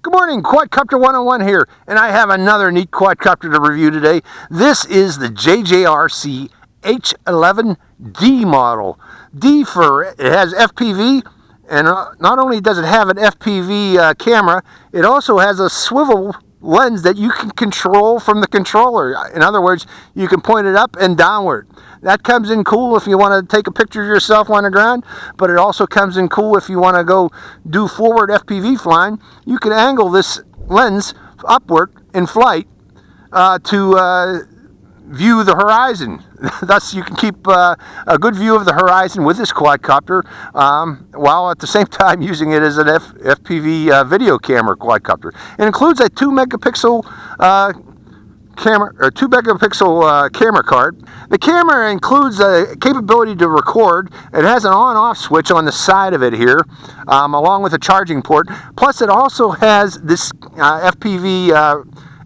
Good morning, Quadcopter 101 here, and I have another neat quadcopter to review today. This is the JJRC H11D model. D for it has FPV, and not only does it have an FPV camera, it also has a swivel lens that you can control from the controller. In other words, you can point it up and downward. That comes in cool if you want to take a picture of yourself on the ground, but it also comes in cool if you want to go do forward FPV flying. You can angle this lens upward in flight to view the horizon. Thus you can keep a good view of the horizon with this quadcopter while at the same time using it as an FPV video camera quadcopter. It includes a 2 megapixel camera card. The camera includes a capability to record. It has an on-off switch on the side of it here, along with a charging port. Plus it also has this FPV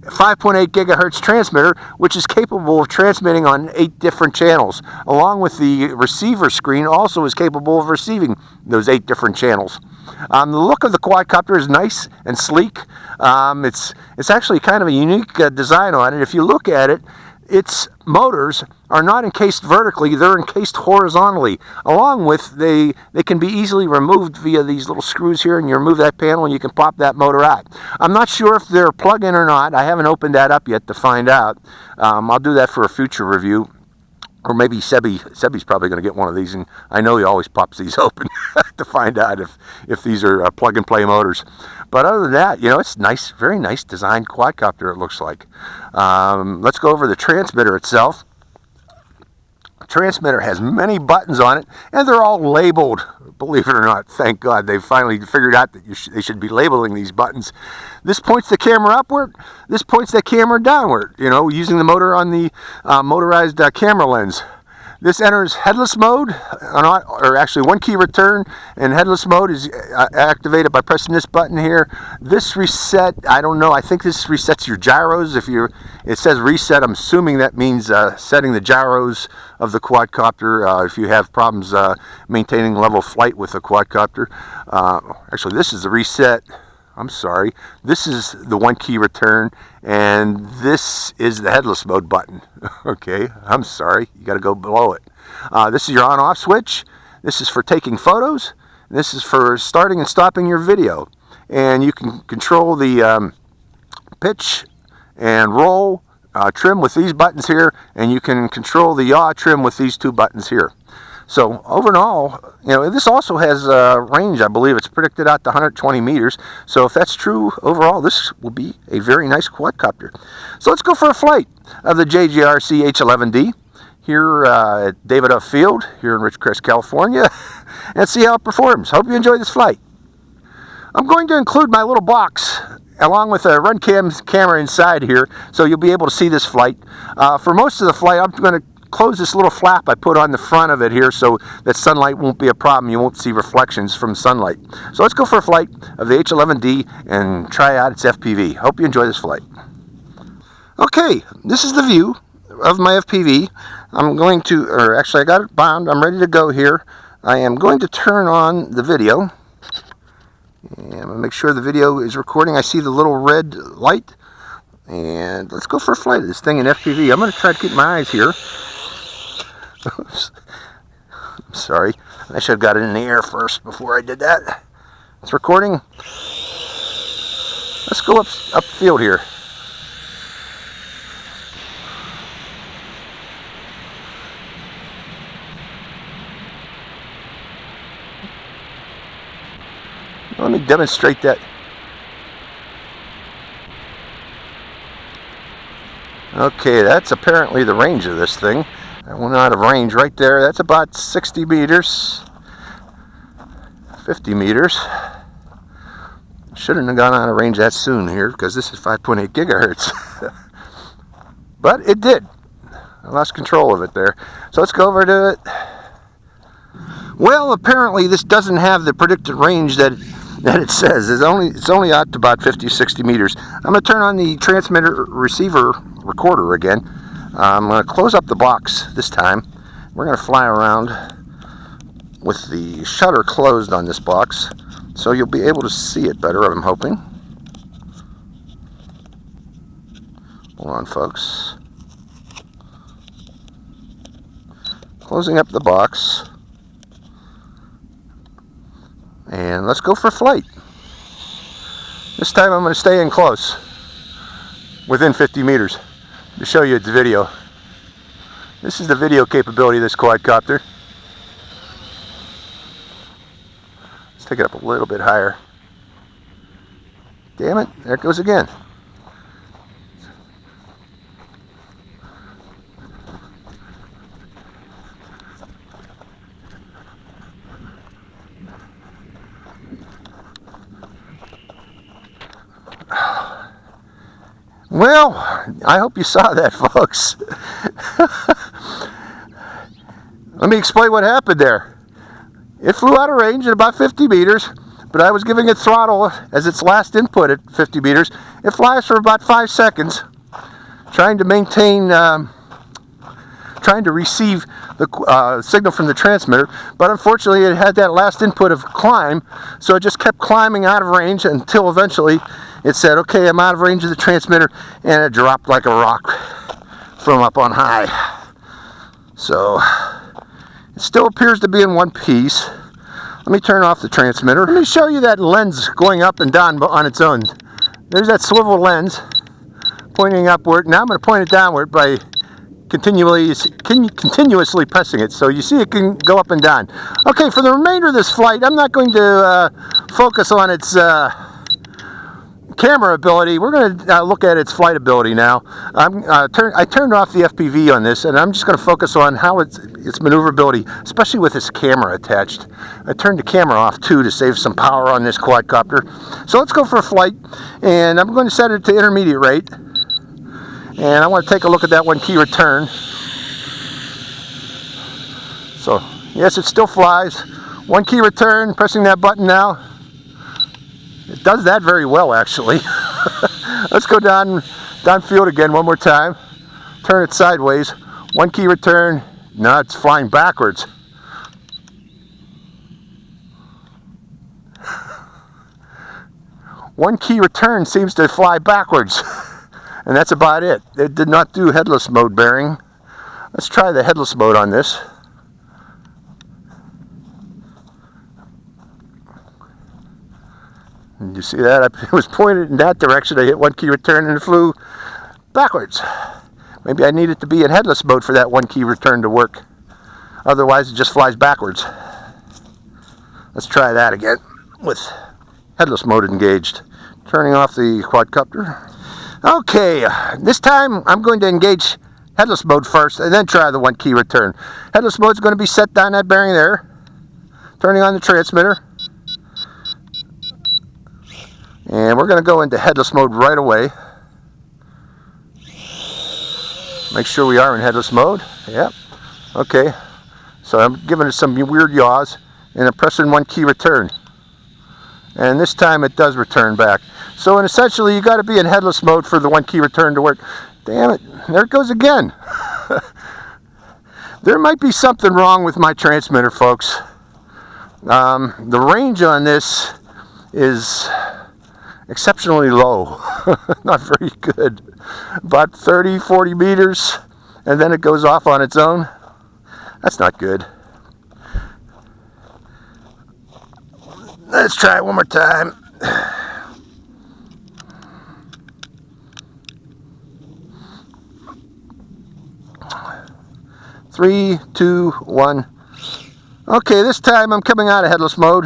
5.8 gigahertz transmitter, which is capable of transmitting on 8 different channels, along with the receiver screen also is capable of receiving those 8 different channels. The look of the quadcopter is nice and sleek. It's actually kind of a unique design on it. If you look at it, its motors are not encased vertically, they're encased horizontally. Along with, they can be easily removed via these little screws here, and you remove that panel and you can pop that motor out. I'm not sure if they're plug-in or not. I haven't opened that up yet to find out. I'll do that for a future review. Or maybe Sebi's probably going to get one of these, and I know he always pops these open to find out if these are plug-and-play motors. But other than that, you know, it's nice, very nice designed quadcopter it looks like. Let's go over the transmitter itself. The transmitter has many buttons on it, and they're all labeled. Believe it or not, thank God they've finally figured out that they should be labeling these buttons. This points the camera upward. This points the camera downward, you know, using the motor on the motorized camera lens. This enters headless mode, or actually one key return, and headless mode is activated by pressing this button here. This reset, I don't know, I think this resets your gyros. It says reset, I'm assuming that means setting the gyros of the quadcopter if you have problems maintaining level flight with the quadcopter. Actually, this is the reset. I'm sorry, this is the one key return, and this is the headless mode button. Okay, I'm sorry, you got to go below it. This is your on-off switch. This is for taking photos. This is for starting and stopping your video. And you can control the pitch and roll trim with these buttons here, and you can control the yaw trim with these 2 buttons here. So overall, you know, this also has range. I believe it's predicted out to 120 meters. So if that's true, overall, this will be a very nice quadcopter. So let's go for a flight of the JJRC H11D here at David F. Field here in Ridgecrest, California, and see how it performs. Hope you enjoy this flight. I'm going to include my little box along with a run camera inside here, so you'll be able to see this flight. For most of the flight, I'm going to close this little flap I put on the front of it here so that sunlight won't be a problem. You won't see reflections from sunlight. So let's go for a flight of the H11D and try out its FPV. Hope you enjoy this flight. Okay, this is the view of my FPV. I'm going to, or actually I got it bound. I'm ready to go here. I am going to turn on the video. And I'm going to make sure the video is recording. I see the little red light. And let's go for a flight of this thing in FPV. I'm going to try to keep my eyes here. I'm sorry, I should have got it in the air first before I did that. It's recording. Let's go upfield here. Let me demonstrate that. Okay, that's apparently the range of this thing. I went out of range right there. That's about 60 meters, 50 meters. Shouldn't have gone out of range that soon here because this is 5.8 gigahertz. But it did. I lost control of it there. So let's go over to it. Well, apparently this doesn't have the predicted range that it says. It's only out to about 50-60 meters. I'm going to turn on the transmitter receiver recorder again. I'm going to close up the box this time. We're going to fly around with the shutter closed on this box, so you'll be able to see it better, I'm hoping. Hold on, folks. Closing up the box. And let's go for flight. This time I'm going to stay in close, within 50 meters, to show you its video. This is the video capability of this quadcopter. Let's take it up a little bit higher. Damn it, there it goes again. Well, I hope you saw that, folks. Let me explain what happened there. It flew out of range at about 50 meters, but I was giving it throttle as its last input at 50 meters. It flies for about 5 seconds, trying to maintain, trying to receive the signal from the transmitter, but unfortunately it had that last input of climb, so it just kept climbing out of range until eventually it said, okay, I'm out of range of the transmitter, and it dropped like a rock from up on high. So it still appears to be in one piece. Let me turn off the transmitter. Let me show you that lens going up and down on its own. There's that swivel lens pointing upward. Now I'm going to point it downward by continuously pressing it, so you see it can go up and down. Okay, for the remainder of this flight, I'm not going to focus on its camera ability. We're going to look at its flight ability now. I turned off the FPV on this, and I'm just going to focus on how its maneuverability, especially with this camera attached. I turned the camera off too to save some power on this quadcopter. So let's go for a flight, and I'm going to set it to intermediate rate. And I want to take a look at that 1 key return. So yes, it still flies. 1 key return, pressing that button now. It does that very well, actually. Let's go downfield again one more time. Turn it sideways. 1 key return. Now it's flying backwards. One key return seems to fly backwards. And that's about it. It did not do headless mode bearing. Let's try the headless mode on this. And you see that? It was pointed in that direction. I hit 1 key return and it flew backwards. Maybe I need it to be in headless mode for that 1 key return to work. Otherwise, it just flies backwards. Let's try that again with headless mode engaged. Turning off the quadcopter. Okay, this time I'm going to engage headless mode first and then try the 1 key return. Headless mode is going to be set down that bearing there. Turning on the transmitter. And we're going to go into headless mode right away. Make sure we are in headless mode. Yep. Okay. So I'm giving it some weird yaws and I'm pressing 1 key return. And this time it does return back. So essentially you got to be in headless mode for the 1 key return to work. Damn it. There it goes again. There might be something wrong with my transmitter, folks. The range on this is exceptionally low. Not very good. About 30, 40 meters, and then it goes off on its own. That's not good. Let's try it one more time. Three, two, one. Okay, this time I'm coming out of headless mode.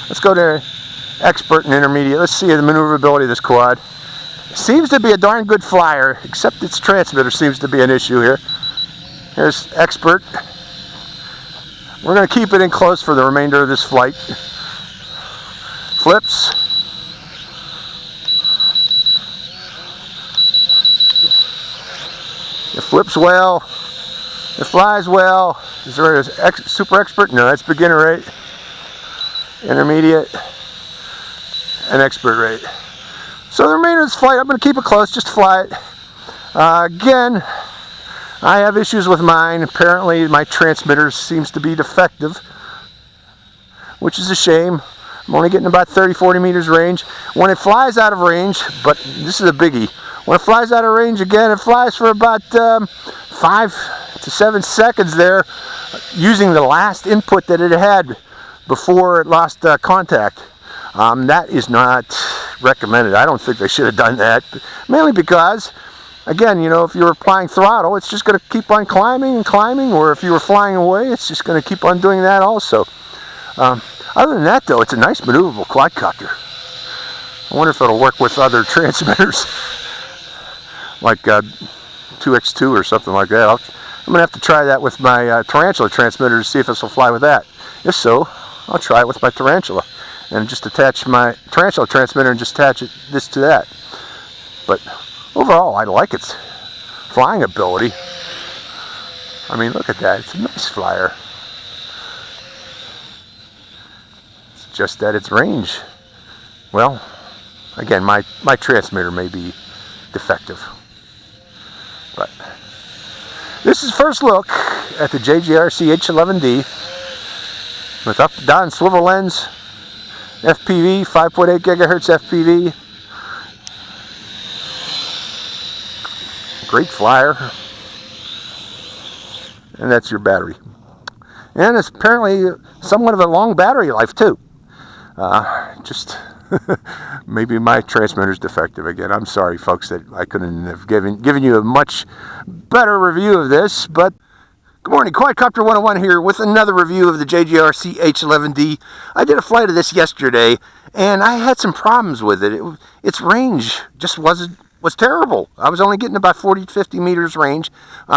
Let's go to expert and intermediate. Let's see the maneuverability of this quad. It seems to be a darn good flyer, except its transmitter seems to be an issue here. Here's expert. We're going to keep it in close for the remainder of this flight. Flips. It flips well. It flies well. Is there a super expert? No, that's beginner rate. Intermediate. And expert rate. So the remainder of this flight, I'm going to keep it close, just fly it. Again, I have issues with mine. Apparently my transmitter seems to be defective, which is a shame. I'm only getting about 30-40 meters range. When it flies out of range, but this is a biggie, when it flies out of range again, it flies for about 5 to 7 seconds there, using the last input that it had before it lost contact. That is not recommended. I don't think they should have done that, mainly because, again, you know, if you were applying throttle, it's just going to keep on climbing and climbing, or if you were flying away, it's just going to keep on doing that also. Other than that, though, it's a nice maneuverable quadcopter. I wonder if it'll work with other transmitters, like 2x2 or something like that. I'm going to have to try that with my tarantula transmitter to see if this will fly with that. If so, I'll try it with my tarantula and just attach my tarantula transmitter and just attach this to that. But overall, I like its flying ability. I mean, look at that. It's a nice flyer. It's just that its range, well, again, my transmitter may be defective. But this is first look at the JJRC H11D with up-down swivel lens, FPV, 5.8 gigahertz FPV. Great flyer. And that's your battery. And it's apparently somewhat of a long battery life too. Just maybe my transmitter's defective again. I'm sorry, folks, that I couldn't have given you a much better review of this. But good morning, Quadcopter 101 here with another review of the JJRC H11D. I did a flight of this yesterday, and I had some problems with it. Its range just was terrible. I was only getting about 40 to 50 meters range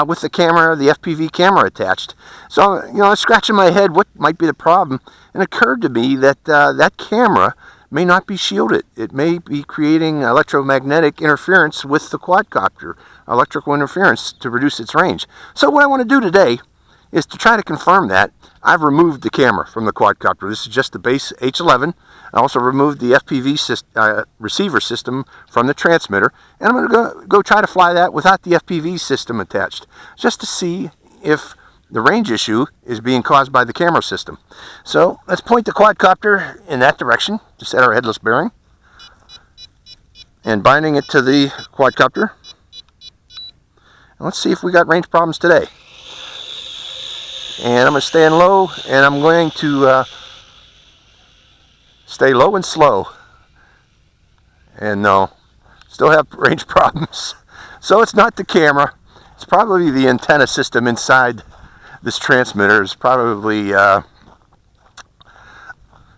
with the camera, the FPV camera attached. So, you know, I was scratching my head what might be the problem, and it occurred to me that that camera may not be shielded. It may be creating electromagnetic interference with the quadcopter, electrical interference, to reduce its range. So what I want to do today is to try to confirm that. I've removed the camera from the quadcopter. This is just the base H11. I also removed the FPV receiver system from the transmitter, and I'm going to go try to fly that without the FPV system attached, just to see if the range issue is being caused by the camera system. So let's point the quadcopter in that direction to set our headless bearing, and binding it to the quadcopter. And let's see if we got range problems today. And I'm going to stand low, and I'm going to stay low and slow. And no, still have range problems. So it's not the camera. It's probably the antenna system inside this transmitter. Is probably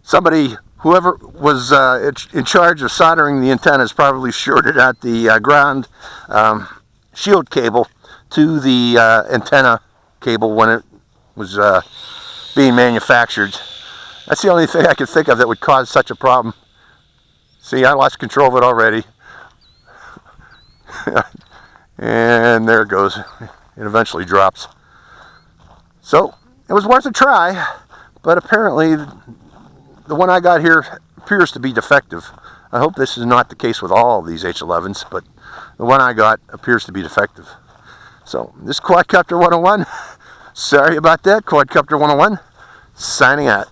somebody, whoever was in charge of soldering the antennas, probably shorted out the ground shield cable to the antenna cable when it was being manufactured. That's the only thing I could think of that would cause such a problem. See, I lost control of it already. And there it goes. It eventually drops. So, it was worth a try, but apparently the one I got here appears to be defective. I hope this is not the case with all of these H11s, but the one I got appears to be defective. So, this is Quadcopter 101. Sorry about that, Quadcopter 101. Signing out.